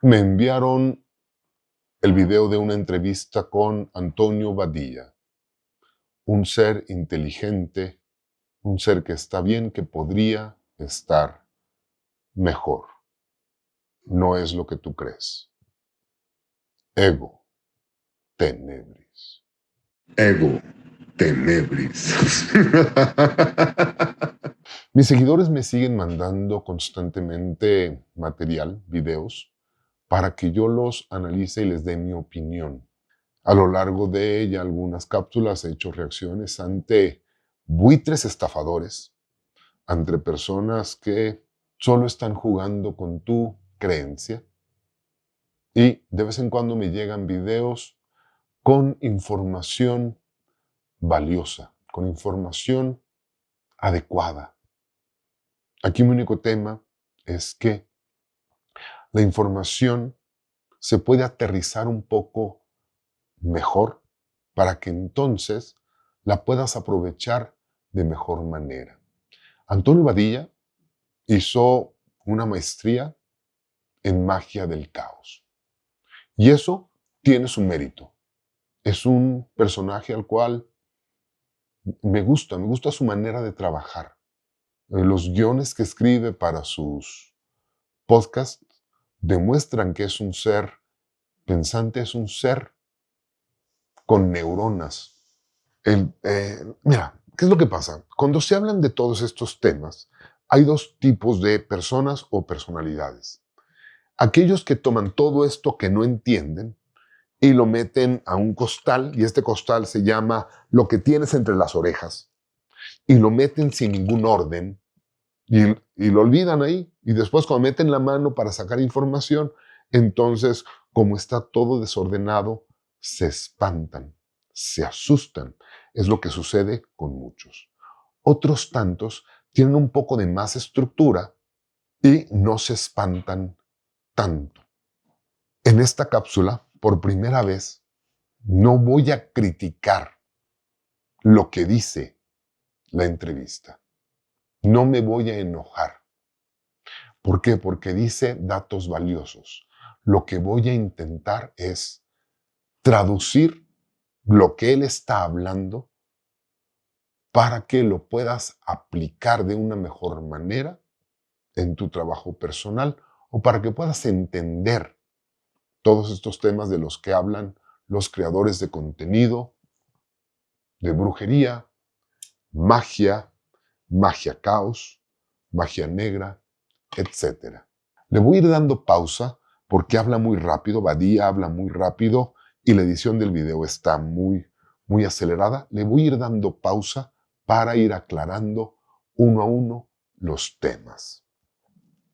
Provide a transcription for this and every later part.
Me enviaron el video de una entrevista con Antonio Badilla, un ser inteligente, un ser que está bien, que podría estar mejor. No es lo que tú crees. Ego tenebris. Ego tenebris. Mis seguidores me siguen mandando constantemente material, videos, para que yo los analice y les dé mi opinión. A lo largo de ella, algunas cápsulas he hecho reacciones ante buitres estafadores, ante personas que solo están jugando con tu creencia. Y de vez en cuando me llegan videos con información valiosa, con información adecuada. Aquí mi único tema es que la información se puede aterrizar un poco mejor para que entonces la puedas aprovechar de mejor manera. Antonio Badilla hizo una maestría en magia del caos. Y eso tiene su mérito. Es un personaje al cual me gusta su manera de trabajar. Los guiones que escribe para sus podcasts demuestran que es un ser pensante, es un ser con neuronas. Mira, ¿qué es lo que pasa? Cuando se hablan de todos estos temas, hay dos tipos de personas o personalidades. Aquellos que toman todo esto que no entienden y lo meten a un costal, y este costal se llama lo que tienes entre las orejas, y lo meten sin ningún orden, y lo olvidan ahí, y después cuando meten la mano para sacar información, entonces, como está todo desordenado, se espantan, se asustan. Es lo que sucede con muchos. Otros tantos tienen un poco de más estructura y no se espantan tanto. En esta cápsula, por primera vez, no voy a criticar lo que dice la entrevista. No me voy a enojar. ¿Por qué? Porque dice datos valiosos. Lo que voy a intentar es traducir lo que él está hablando para que lo puedas aplicar de una mejor manera en tu trabajo personal o para que puedas entender todos estos temas de los que hablan los creadores de contenido, de brujería, magia, magia caos, magia negra, etc. Le voy a ir dando pausa porque habla muy rápido, Badía habla muy rápido y la edición del video está muy acelerada. Le voy a ir dando pausa para ir aclarando uno a uno los temas.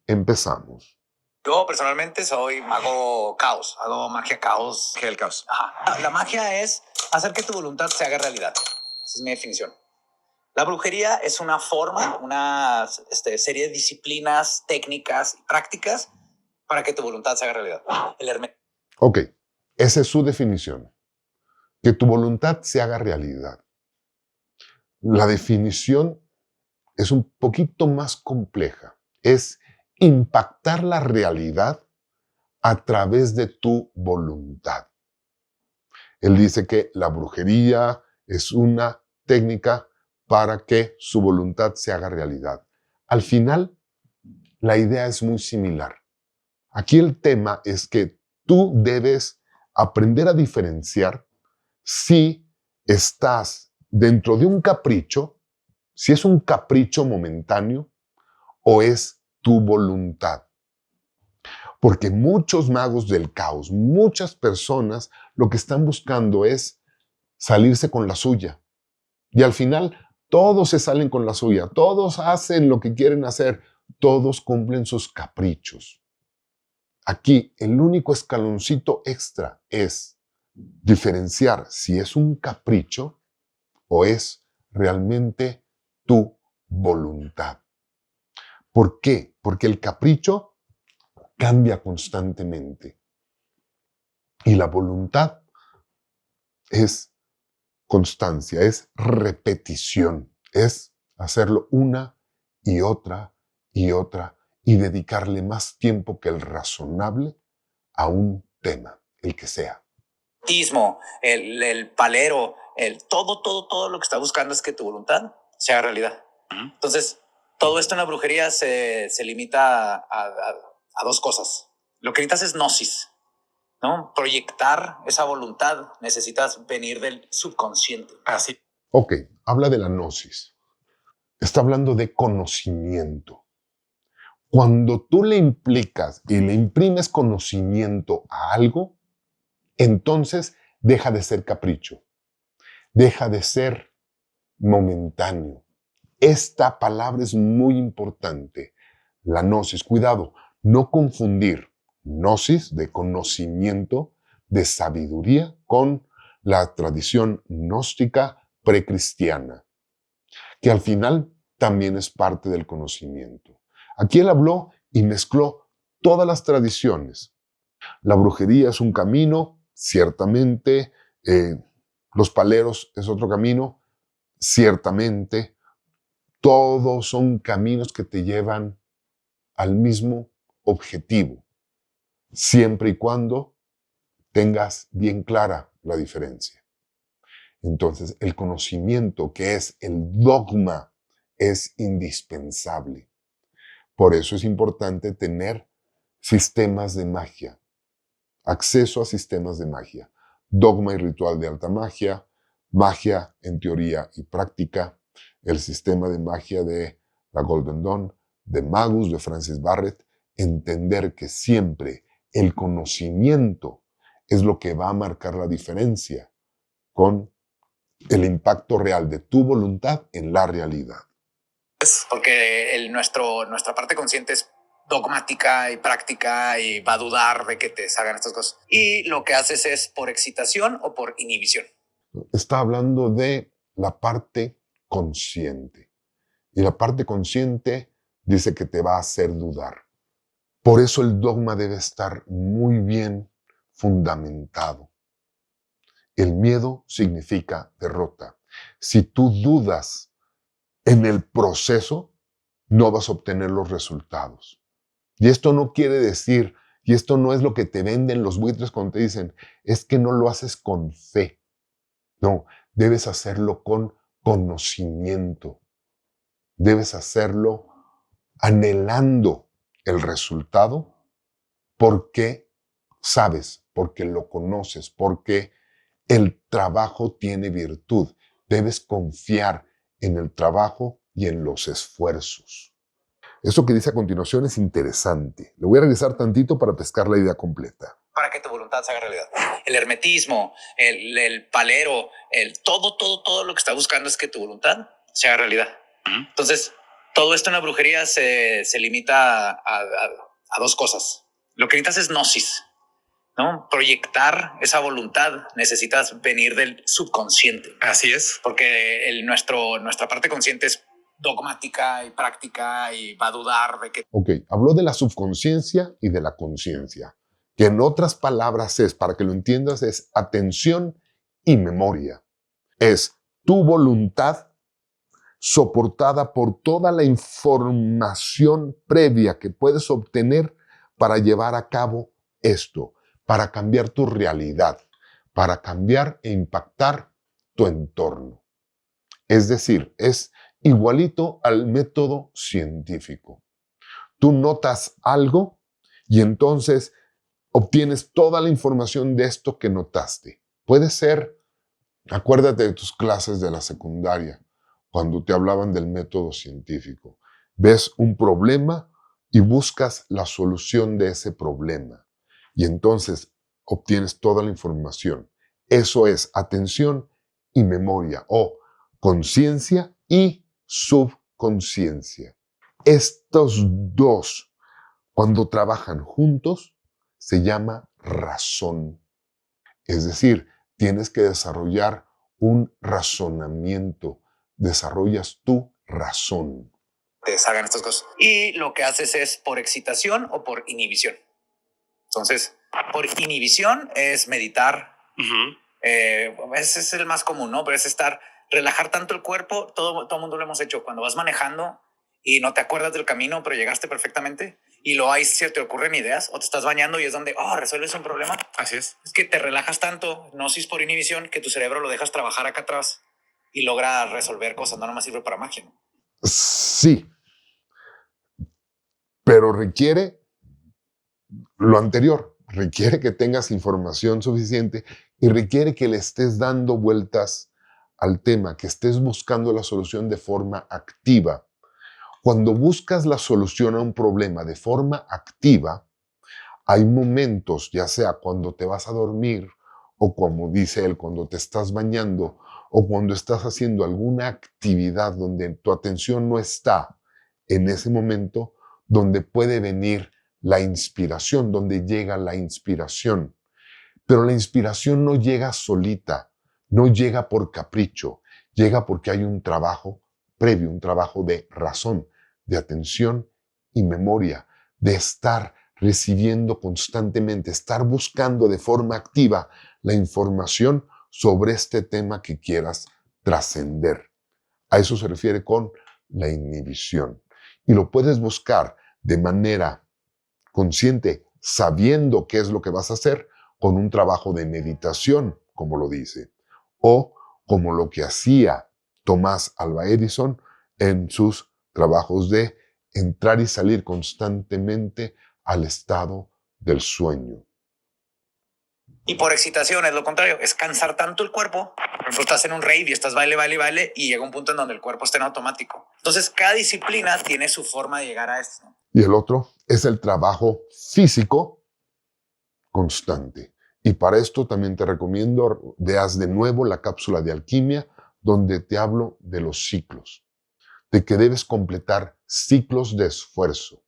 Empezamos. Yo personalmente soy mago caos, hago magia caos. ¿Qué es el caos? Ajá. La magia es hacer que tu voluntad se haga realidad. Esa es mi definición. La brujería es una forma, una serie de disciplinas, técnicas y prácticas para que tu voluntad se haga realidad. Ok, esa es su definición. Que tu voluntad se haga realidad. La definición es un poquito más compleja. Es impactar la realidad a través de tu voluntad. Él dice que la brujería es una técnica para que su voluntad se haga realidad. Al final, la idea es muy similar. Aquí el tema es que tú debes aprender a diferenciar si estás dentro de un capricho, si es un capricho momentáneo o es tu voluntad. Porque muchos magos del caos, muchas personas, lo que están buscando es salirse con la suya. Y al final, todos se salen con la suya, todos hacen lo que quieren hacer, todos cumplen sus caprichos. Aquí, el único escaloncito extra es diferenciar si es un capricho o es realmente tu voluntad. ¿Por qué? Porque el capricho cambia constantemente y la voluntad es constancia, es repetición, es hacerlo una y otra y dedicarle más tiempo que el razonable a un tema, el que sea. El palero, todo lo que está buscando es que tu voluntad se haga realidad. Entonces, todo esto en la brujería se limita a dos cosas. Lo que necesitas es gnosis, ¿no? Proyectar esa voluntad. Necesitas venir del subconsciente. Así. Ok, habla de la gnosis. Está hablando de conocimiento. Cuando tú le implicas y le imprimes conocimiento a algo, entonces deja de ser capricho, deja de ser momentáneo. Esta palabra es muy importante, la gnosis. Cuidado, no confundir gnosis de conocimiento, de sabiduría, con la tradición gnóstica precristiana, que al final también es parte del conocimiento. Aquí él habló y mezcló todas las tradiciones. La brujería es un camino, ciertamente. Los paleros es otro camino, ciertamente. Todos son caminos que te llevan al mismo objetivo, siempre y cuando tengas bien clara la diferencia. Entonces, el conocimiento, que es el dogma, es indispensable. Por eso es importante tener sistemas de magia, acceso a sistemas de magia, dogma y ritual de alta magia, magia en teoría y práctica, el sistema de magia de la Golden Dawn, de Magus, de Francis Barrett, entender que siempre el conocimiento es lo que va a marcar la diferencia con el impacto real de tu voluntad en la realidad. Porque nuestra parte consciente es dogmática y práctica y va a dudar de que te salgan estas cosas. Y lo que haces es por excitación o por inhibición. Está hablando de la parte consciente. Y la parte consciente dice que te va a hacer dudar. Por eso el dogma debe estar muy bien fundamentado. El miedo significa derrota. Si tú dudas en el proceso, no vas a obtener los resultados. Y esto no quiere decir, y esto no es lo que te venden los buitres cuando te dicen, es que no lo haces con fe. No, debes hacerlo con conocimiento. Debes hacerlo anhelando el resultado porque sabes, porque lo conoces, porque el trabajo tiene virtud. Debes confiar en el trabajo y en los esfuerzos. Eso que dice a continuación es interesante. Le voy a regresar tantito para pescar la idea completa. Para que tu voluntad se haga realidad. El hermetismo, el palero, todo lo que está buscando es que tu voluntad se haga realidad. Entonces, todo esto en la brujería se limita a dos cosas. Lo que necesitas es gnosis, ¿no? Proyectar esa voluntad. Necesitas venir del subconsciente. Así es. Porque nuestra parte consciente es dogmática y práctica y va a dudar de que... Ok, habló de la subconsciencia y de la conciencia, que en otras palabras es, para que lo entiendas, es atención y memoria. Es tu voluntad soportada por toda la información previa que puedes obtener para llevar a cabo esto, para cambiar tu realidad, para cambiar e impactar tu entorno. Es decir, es igualito al método científico. Tú notas algo y entonces obtienes toda la información de esto que notaste. Puede ser, acuérdate de tus clases de la secundaria, cuando te hablaban del método científico. Ves un problema y buscas la solución de ese problema. Y entonces obtienes toda la información. Eso es atención y memoria, o conciencia y subconsciencia. Estos dos, cuando trabajan juntos, se llama razón. Es decir, tienes que desarrollar un razonamiento. Desarrollas tu razón. Te salgan estas cosas. Y lo que haces es por excitación o por inhibición. Entonces, por inhibición es meditar. Ese es el más común, ¿no? Pero es relajar tanto el cuerpo. Todo mundo lo hemos hecho. Cuando vas manejando y no te acuerdas del camino, pero llegaste perfectamente y luego ahí se te ocurren ideas o te estás bañando y es donde, resuelves un problema. Así es. Es que te relajas tanto, gnosis por inhibición, que tu cerebro lo dejas trabajar acá atrás y logra resolver cosas, no nomás sirve para magia, ¿no? Sí, pero requiere lo anterior, requiere que tengas información suficiente y requiere que le estés dando vueltas al tema, que estés buscando la solución de forma activa. Cuando buscas la solución a un problema de forma activa, hay momentos, ya sea cuando te vas a dormir o como dice él, cuando te estás bañando o cuando estás haciendo alguna actividad donde tu atención no está en ese momento, donde puede venir la inspiración, donde llega la inspiración. Pero la inspiración no llega solita, no llega por capricho, llega porque hay un trabajo previo, un trabajo de razón, de atención y memoria, de estar recibiendo constantemente, estar buscando de forma activa la información sobre este tema que quieras trascender. A eso se refiere con la inhibición. Y lo puedes buscar de manera consciente, sabiendo qué es lo que vas a hacer, con un trabajo de meditación, como lo dice, o como lo que hacía Tomás Alva Edison en sus trabajos de entrar y salir constantemente al estado del sueño. Y por excitación es lo contrario, es cansar tanto el cuerpo. Por ejemplo, estás en un rave y estás baile y llega un punto en donde el cuerpo está en automático. Entonces, cada disciplina tiene su forma de llegar a esto, ¿no? Y el otro es el trabajo físico constante. Y para esto también te recomiendo veas de nuevo la cápsula de alquimia, donde te hablo de los ciclos, de que debes completar ciclos de esfuerzo.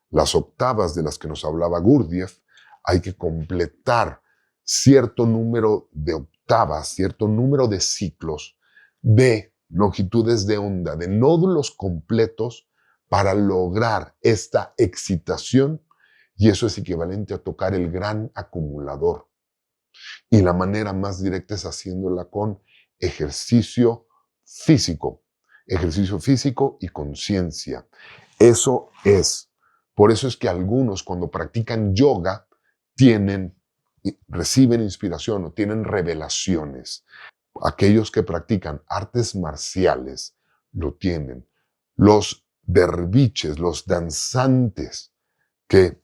Las octavas de las que nos hablaba Gurdjieff, hay que completar cierto número de octavas, cierto número de ciclos, de longitudes de onda, de nódulos completos para lograr esta excitación, y eso es equivalente a tocar el gran acumulador. Y la manera más directa es haciéndola con ejercicio físico y conciencia. Eso es. Por eso es que algunos cuando practican yoga reciben inspiración o tienen revelaciones. Aquellos que practican artes marciales lo tienen. Los derviches, los danzantes que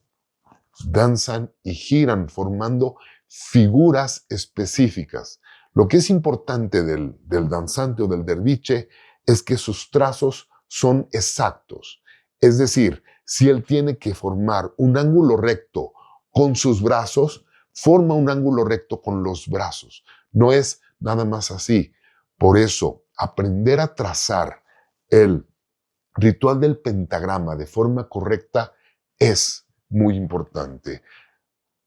danzan y giran formando figuras específicas. Lo que es importante del danzante o del derviche es que sus trazos son exactos. Es decir, si él tiene que formar un ángulo recto con sus brazos, forma un ángulo recto con los brazos. No es nada más así. Por eso, aprender a trazar el ritual del pentagrama de forma correcta es muy importante.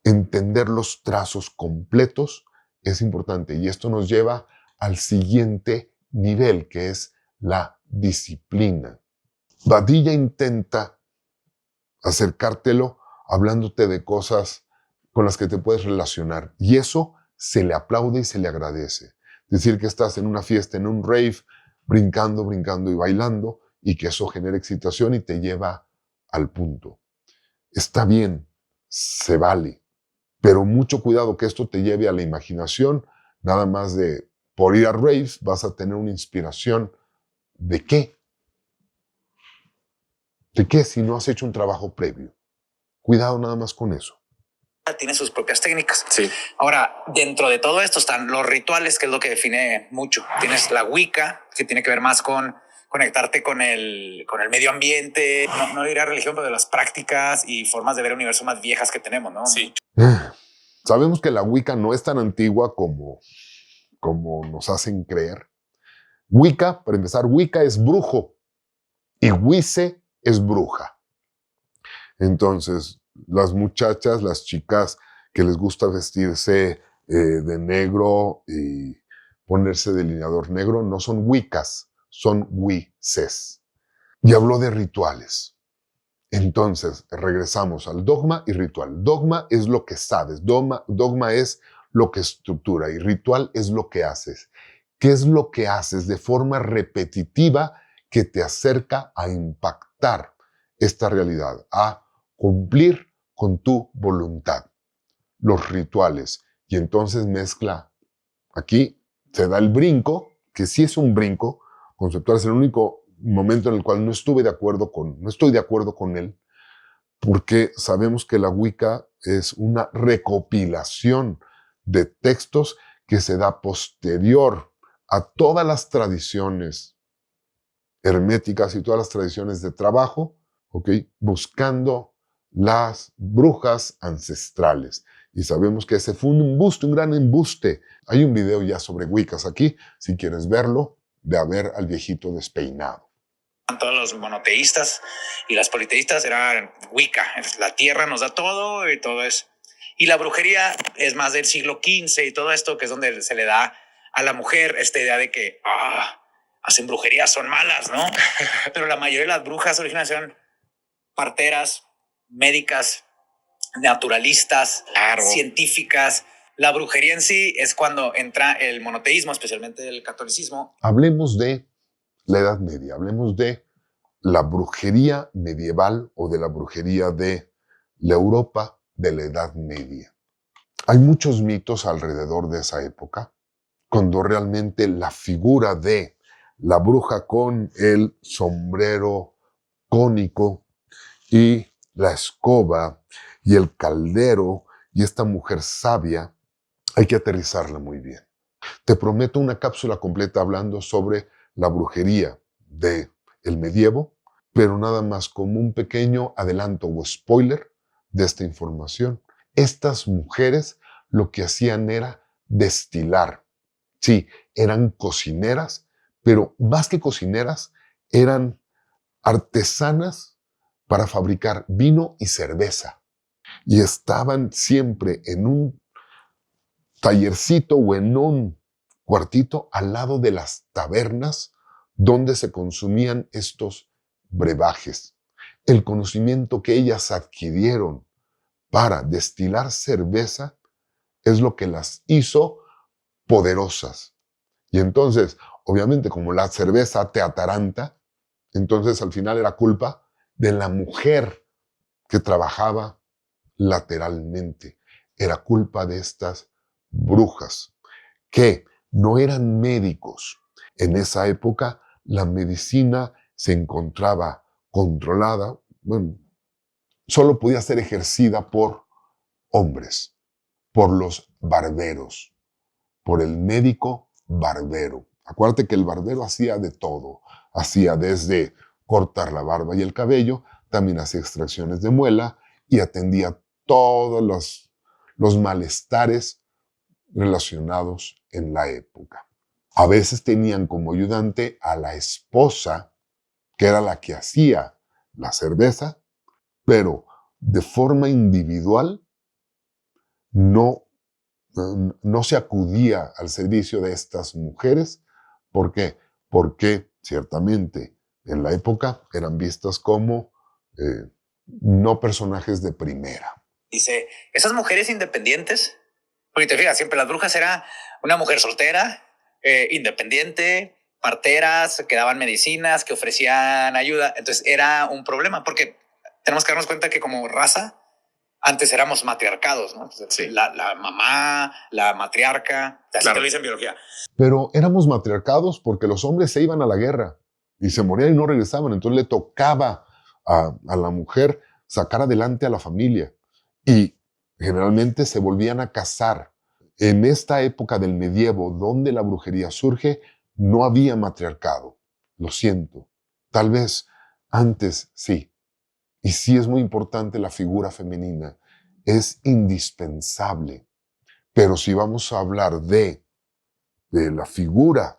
Entender los trazos completos es importante y esto nos lleva al siguiente nivel, que es la disciplina. Badilla intenta acercártelo hablándote de cosas con las que te puedes relacionar y eso se le aplaude y se le agradece. Decir que estás en una fiesta, en un rave, brincando y bailando y que eso genera excitación y te lleva al punto. Está bien, se vale, pero mucho cuidado que esto te lleve a la imaginación, nada más de por ir a raves vas a tener una inspiración. ¿De qué? ¿De qué si no has hecho un trabajo previo? Cuidado nada más con eso. Tiene sus propias técnicas. Sí. Ahora, dentro de todo esto están los rituales, que es lo que define mucho. Tienes la Wicca, que tiene que ver más con conectarte con el medio ambiente, no diría religión, pero de las prácticas y formas de ver el universo más viejas que tenemos, ¿no? Sí. Sabemos que la Wicca no es tan antigua como nos hacen creer. Wicca, para empezar, Wicca es brujo y Wicce es bruja. Entonces, las muchachas, las chicas que les gusta vestirse de negro y ponerse delineador negro, no son Wiccas, son Wicces. Y habló de rituales. Entonces, regresamos al dogma y ritual. Dogma es lo que sabes, dogma es lo que estructura y ritual es lo que haces. ¿Qué es lo que haces de forma repetitiva que te acerca a impactar esta realidad, a cumplir con tu voluntad. Los rituales. Y entonces mezcla. Aquí se da el brinco, que sí es un brinco conceptual, es el único momento en el cual no estoy de acuerdo con él, porque sabemos que la Wicca es una recopilación de textos que se da posterior a todas las tradiciones herméticas y todas las tradiciones de trabajo, ¿ok? Buscando las brujas ancestrales. Y sabemos que ese fue un embuste, un gran embuste. Hay un video ya sobre Wiccas aquí, si quieres verlo, de a ver al viejito despeinado. Todos los monoteístas y las politeístas eran Wicca. La tierra nos da todo y todo eso. Y la brujería es más del siglo XV y todo esto, que es donde se le da a la mujer esta idea de que hacen brujería, son malas, ¿no? Pero la mayoría de las brujas originales eran parteras, médicas, naturalistas, claro, científicas. La brujería en sí es cuando entra el monoteísmo, especialmente el catolicismo. Hablemos de la Edad Media, hablemos de la brujería medieval o de la brujería de la Europa de la Edad Media. Hay muchos mitos alrededor de esa época, cuando realmente la figura de la bruja con el sombrero cónico y la escoba y el caldero y esta mujer sabia, hay que aterrizarla muy bien. Te prometo una cápsula completa hablando sobre la brujería del medievo, pero nada más como un pequeño adelanto o spoiler de esta información. Estas mujeres lo que hacían era destilar. Sí, eran cocineras, pero más que cocineras, eran artesanas para fabricar vino y cerveza. Y estaban siempre en un tallercito o en un cuartito al lado de las tabernas donde se consumían estos brebajes. El conocimiento que ellas adquirieron para destilar cerveza es lo que las hizo poderosas. Y entonces, obviamente, como la cerveza te ataranta, entonces al final era culpa de la mujer que trabajaba lateralmente. Era culpa de estas brujas, que no eran médicos. En esa época, la medicina se encontraba controlada, bueno, solo podía ser ejercida por hombres, por los barberos, por el médico barbero. Acuérdate que el barbero hacía de todo. Hacía desde cortar la barba y el cabello, también hacía extracciones de muela y atendía todos los malestares relacionados en la época. A veces tenían como ayudante a la esposa, que era la que hacía la cerveza, pero de forma individual no se acudía al servicio de estas mujeres. ¿Por qué? Porque ciertamente en la época eran vistas como no personajes de primera. Dice, esas mujeres independientes, porque te fijas, siempre las brujas era una mujer soltera, independiente, parteras, que daban medicinas, que ofrecían ayuda. Entonces era un problema, porque tenemos que darnos cuenta que como raza, antes éramos matriarcados, ¿no? Sí. La mamá, la matriarca, así claro. Te lo dicen en biología. Pero éramos matriarcados porque los hombres se iban a la guerra y se morían y no regresaban. Entonces le tocaba a la mujer sacar adelante a la familia. Y generalmente se volvían a casar. En esta época del medievo, donde la brujería surge, no había matriarcado. Lo siento. Tal vez antes sí. Y sí es muy importante la figura femenina. Es indispensable. Pero si vamos a hablar de la figura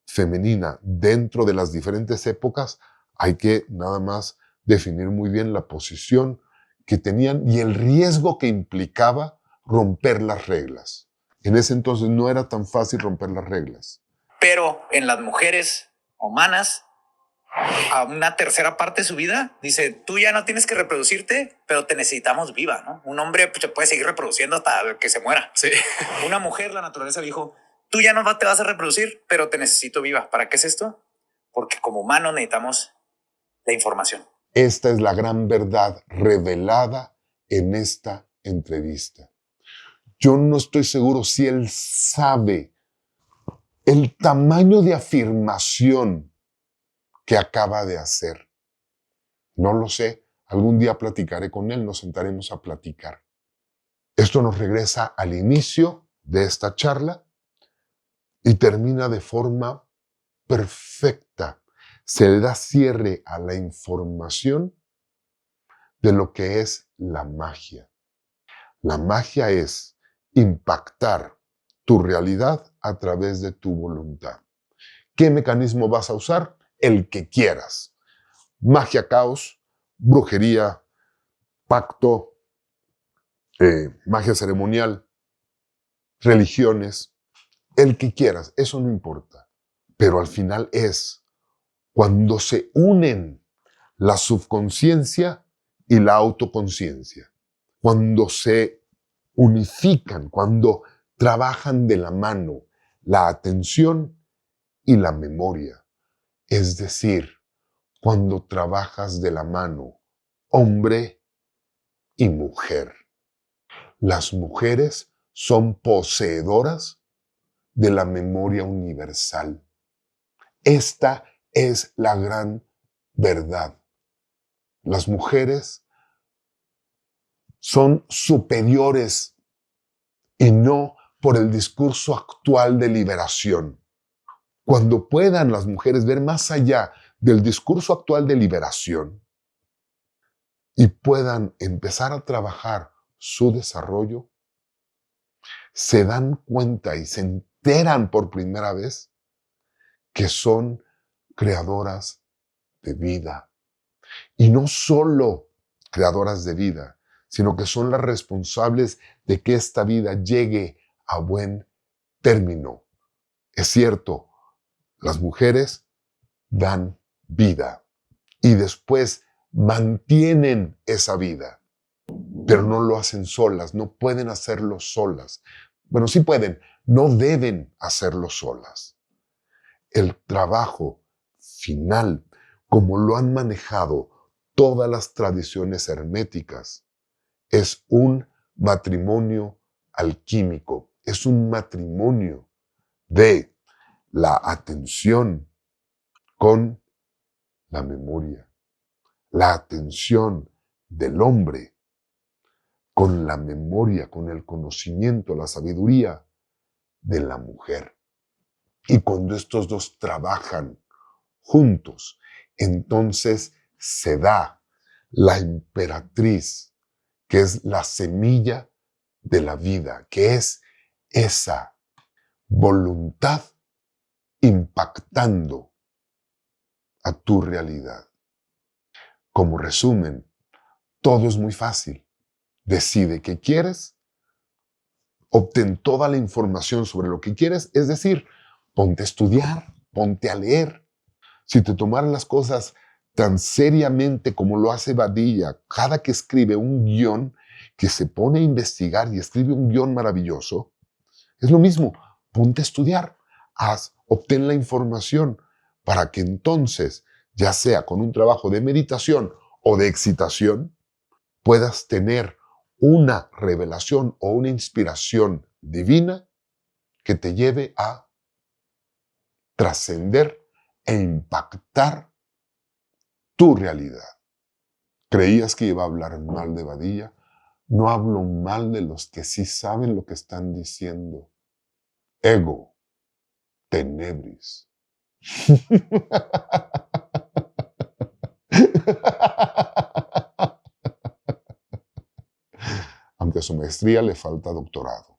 femenina dentro de las diferentes épocas, hay que nada más definir muy bien la posición que tenían y el riesgo que implicaba romper las reglas. En ese entonces no era tan fácil romper las reglas. Pero en las mujeres humanas, a una tercera parte de su vida, dice, tú ya no tienes que reproducirte, pero te necesitamos viva, ¿no? Un hombre pues, puede seguir reproduciendo hasta que se muera. Sí. Una mujer, la naturaleza dijo, tú ya no te vas a reproducir, pero te necesito viva. ¿Para qué es esto? Porque como humanos necesitamos la información. Esta es la gran verdad revelada en esta entrevista. Yo no estoy seguro si él sabe el tamaño de afirmación que acaba de hacer. No lo sé. Algún día platicaré con él, nos sentaremos a platicar. Esto nos regresa al inicio de esta charla y termina de forma perfecta. Se le da cierre a la información de lo que es la magia. La magia es impactar tu realidad a través de tu voluntad. ¿Qué mecanismo vas a usar? El que quieras. Magia, caos, brujería, pacto, magia ceremonial, religiones, el que quieras, eso no importa. Pero al final es cuando se unen la subconsciencia y la autoconsciencia, cuando se unifican, cuando trabajan de la mano la atención y la memoria. Es decir, cuando trabajas de la mano hombre y mujer. Las mujeres son poseedoras de la memoria universal. Esta es la gran verdad. Las mujeres son superiores y no por el discurso actual de liberación. Cuando puedan las mujeres ver más allá del discurso actual de liberación y puedan empezar a trabajar su desarrollo, se dan cuenta y se enteran por primera vez que son creadoras de vida. Y no solo creadoras de vida, sino que son las responsables de que esta vida llegue a buen término. Es cierto, las mujeres dan vida y después mantienen esa vida, pero no lo hacen solas, no pueden hacerlo solas. Bueno, sí pueden, no deben hacerlo solas. El trabajo final, como lo han manejado todas las tradiciones herméticas, es un matrimonio alquímico, es un matrimonio de la atención con la memoria, la atención del hombre con la memoria, con el conocimiento, la sabiduría de la mujer. Y cuando estos dos trabajan juntos, entonces se da la emperatriz, que es la semilla de la vida, que es esa voluntad impactando a tu realidad. Como resumen, todo es muy fácil. Decide qué quieres, obtén toda la información sobre lo que quieres, es decir, ponte a estudiar, ponte a leer. Si te tomaran las cosas tan seriamente como lo hace Badilla, cada que escribe un guión, que se pone a investigar y escribe un guión maravilloso, es lo mismo, ponte a estudiar, obtén la información para que entonces, ya sea con un trabajo de meditación o de excitación, puedas tener una revelación o una inspiración divina que te lleve a trascender e impactar tu realidad. ¿Creías que iba a hablar mal de Badilla? No hablo mal de los que sí saben lo que están diciendo. Ego, tenebris. Aunque a su maestría le falta doctorado.